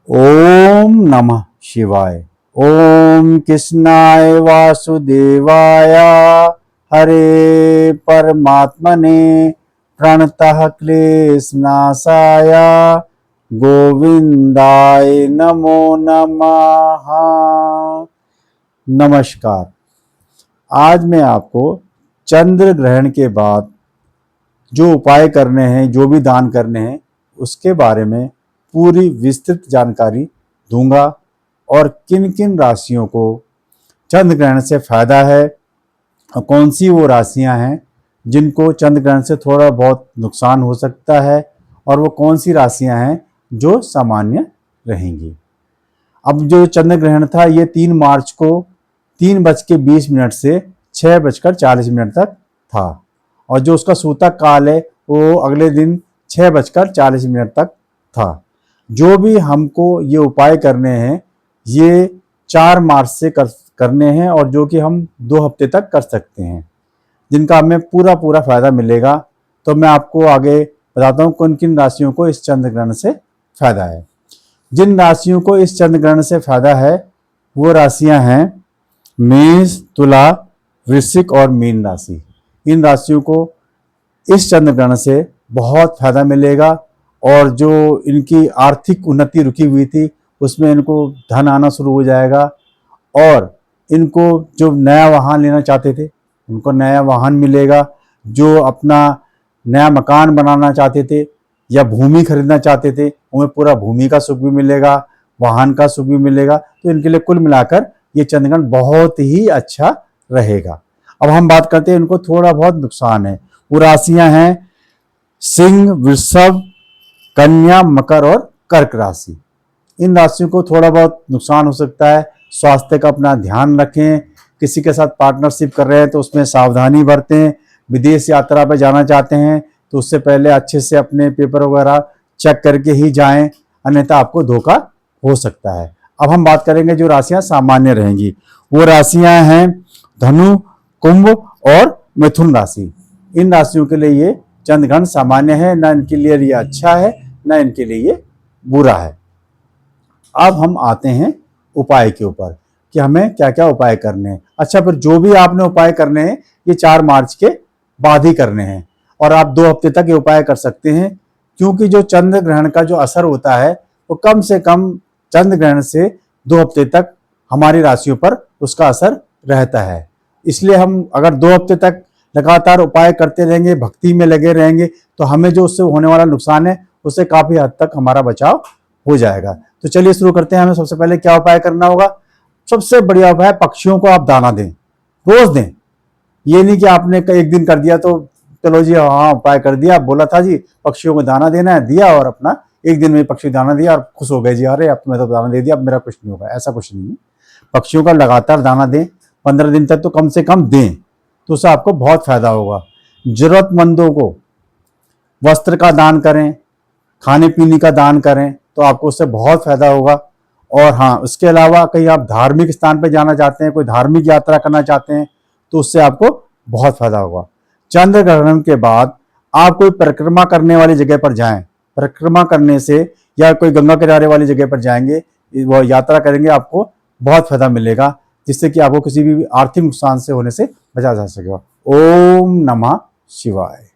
ओम नमः शिवाय। ओम कृष्णाय वासुदेवाय हरे परमात्मने प्रणतः क्लेशनाशाय गोविंदाय नमो नमः। नमस्कार। आज मैं आपको चंद्र ग्रहण के बाद जो उपाय करने हैं, जो भी दान करने हैं, उसके बारे में पूरी विस्तृत जानकारी दूंगा और किन किन राशियों को चंद्र ग्रहण से फायदा है और कौन सी वो राशियां हैं जिनको चंद्र ग्रहण से थोड़ा बहुत नुकसान हो सकता है और वो कौन सी राशियां हैं जो सामान्य रहेंगी। अब जो चंद्र ग्रहण था ये 3 मार्च को 3:20 से 6:40 तक था और जो उसका सूतक काल है वो अगले दिन 6:40 तक था। जो भी हमको ये उपाय करने हैं ये 4 मार्च से करने हैं और जो कि हम 2 हफ्ते तक कर सकते हैं, जिनका हमें पूरा फायदा मिलेगा। तो मैं आपको आगे बताता हूँ किन किन राशियों को इस चंद्र ग्रहण से फायदा है। जिन राशियों को इस चंद्र ग्रहण से फायदा है वो राशियां हैं मेष, तुला, वृश्चिक और मीन राशि। इन राशियों को इस चंद्र ग्रहण से बहुत फायदा मिलेगा और जो इनकी आर्थिक उन्नति रुकी हुई थी उसमें इनको धन आना शुरू हो जाएगा और इनको जो नया वाहन लेना चाहते थे उनको नया वाहन मिलेगा। जो अपना नया मकान बनाना चाहते थे या भूमि खरीदना चाहते थे उन्हें पूरा भूमि का सुख भी मिलेगा, वाहन का सुख भी मिलेगा। तो इनके लिए कुल मिलाकर ये चंद्र ग्रहण बहुत ही अच्छा रहेगा। अब हम बात करते हैं इनको थोड़ा बहुत नुकसान है। वो राशियां हैं सिंह, वृषभ, कन्या, मकर और कर्क राशि। इन राशियों को थोड़ा बहुत नुकसान हो सकता है। स्वास्थ्य का अपना ध्यान रखें। किसी के साथ पार्टनरशिप कर रहे हैं तो उसमें सावधानी बरतें। विदेश यात्रा पर जाना चाहते हैं तो उससे पहले अच्छे से अपने पेपर वगैरह चेक करके ही जाएं, अन्यथा आपको धोखा हो सकता है। अब हम बात करेंगे जो राशियां सामान्य रहेंगी। वो राशियां हैं धनु, कुंभ और मिथुन राशि। इन राशियों के लिए ये चंद्र ग्रहण सामान्य है, ना इनके लिए ये अच्छा है ना इनके लिए ये बुरा है। अब हम आते हैं उपाय के ऊपर कि हमें क्या क्या उपाय करने हैं। अच्छा, फिर जो भी आपने उपाय करने हैं ये 4 मार्च के बाद ही करने हैं और आप 2 हफ्ते तक ये उपाय कर सकते हैं, क्योंकि जो चंद्र ग्रहण का जो असर होता है वो कम से कम चंद्र ग्रहण से 2 हफ्ते तक हमारी राशियों पर उसका असर रहता है। इसलिए हम अगर 2 हफ्ते तक लगातार उपाय करते रहेंगे, भक्ति में लगे रहेंगे, तो हमें जो उससे होने वाला नुकसान है उससे काफी हद तक हमारा बचाव हो जाएगा। तो चलिए शुरू करते हैं। हमें सबसे पहले क्या उपाय करना होगा। सबसे बढ़िया उपाय, पक्षियों को आप दाना दें, रोज दें। ये नहीं कि आपने एक दिन कर दिया तो चलो जी हाँ उपाय कर दिया, बोला था जी पक्षियों को दाना देना है, दिया और अपना एक दिन में पक्षी दाना दिया और खुश हो गए जी, अरे अब मैं तो दाना दे दिया, अब मेरा कुछ नहीं होगा। ऐसा कुछ नहीं है। पक्षियों का लगातार दाना दें, 15 दिन तक तो कम से कम दें, तो उससे आपको बहुत फायदा होगा। जरूरतमंदों को वस्त्र का दान करें, खाने पीने का दान करें, तो आपको उससे बहुत फायदा होगा। और हाँ, उसके अलावा कहीं आप धार्मिक स्थान पर जाना चाहते हैं, कोई धार्मिक यात्रा करना चाहते हैं, तो उससे आपको बहुत फायदा होगा। चंद्र ग्रहण के बाद आप कोई परिक्रमा करने वाली जगह पर जाएं। परिक्रमा करने से या कोई गंगा किनारे वाली जगह पर जाएंगे, वो यात्रा करेंगे, आपको बहुत फायदा मिलेगा, जिससे कि आपको किसी भी आर्थिक नुकसान से होने से बचा जा सकेगा। ओम नमः शिवाय।